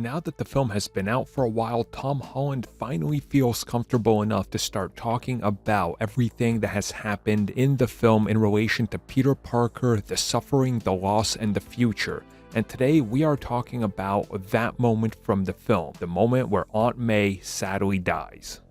Now that the film has been out for a while, Tom Holland finally feels comfortable enough to start talking about everything that has happened in the film in relation to Peter Parker, the suffering, the loss, and the future. And today we are talking about that moment from the film, the moment where Aunt May sadly dies.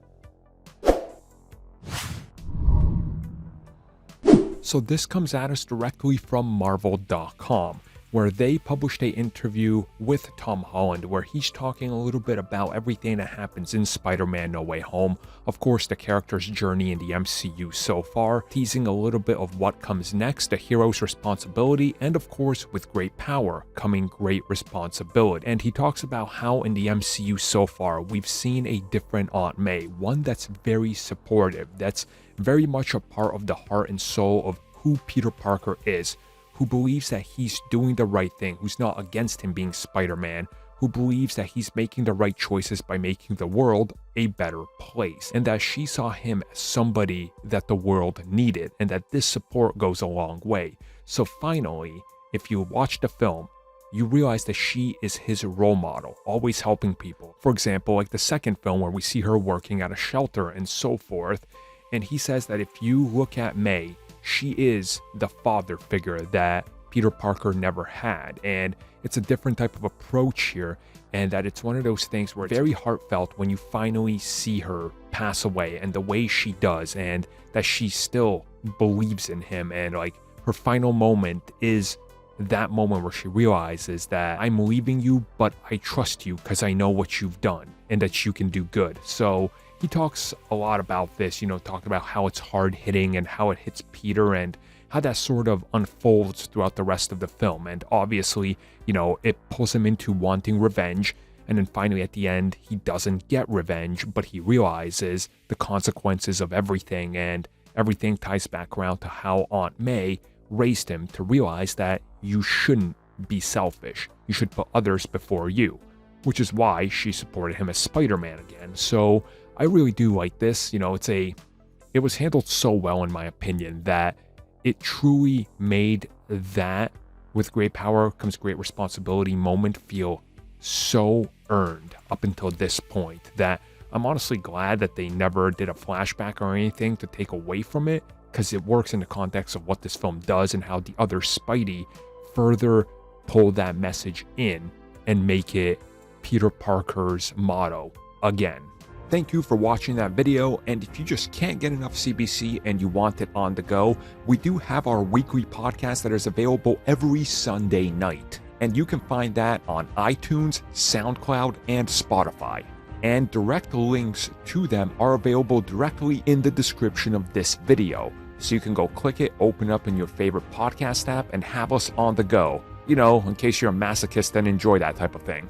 So this comes at us directly from Marvel.com, where they published an interview with Tom Holland where he's talking a little bit about everything that happens in Spider-Man No Way Home, of course the character's journey in the MCU so far, teasing a little bit of what comes next, the hero's responsibility, and of course with great power coming great responsibility. And he talks about how in the MCU so far we've seen a different Aunt May, one that's very supportive, that's very much a part of the heart and soul of who Peter Parker is, who believes that he's doing the right thing, who's not against him being Spider-Man, who believes that he's making the right choices by making the world a better place, and that she saw him as somebody that the world needed, and that this support goes a long way. So finally, if you watch the film, you realize that she is his role model, always helping people. For example, like the second film where we see her working at a shelter and so forth, and he says that if you look at May, she is the father figure that Peter Parker never had, and it's a different type of approach here, and that it's one of those things where it's very heartfelt when you finally see her pass away and the way she does, and that she still believes in him, and like her final moment is that moment where she realizes that I'm leaving you, but I trust you because I know what you've done and that you can do good. So he talks a lot about this, talking about how it's hard hitting and how it hits Peter and how that sort of unfolds throughout the rest of the film. And obviously, it pulls him into wanting revenge. And then finally at the end, he doesn't get revenge, but he realizes the consequences of everything. And everything ties back around to how Aunt May raised him to realize that you shouldn't be selfish. You should put others before you, which is why she supported him as Spider-Man again. So I really do like this. It was handled so well in my opinion that it truly made that with great power comes great responsibility moment feel so earned up until this point that I'm honestly glad that they never did a flashback or anything to take away from it, because it works in the context of what this film does and how the other Spidey further pull that message in and make it Peter Parker's motto again. Thank you for watching that video, and if you just can't get enough CBC and you want it on the go, we do have our weekly podcast that is available every Sunday night, and you can find that on iTunes, SoundCloud, and Spotify. And direct links to them are available directly in the description of this video, so you can go click it, open up in your favorite podcast app, and have us on the go, in case you're a masochist and enjoy that type of thing.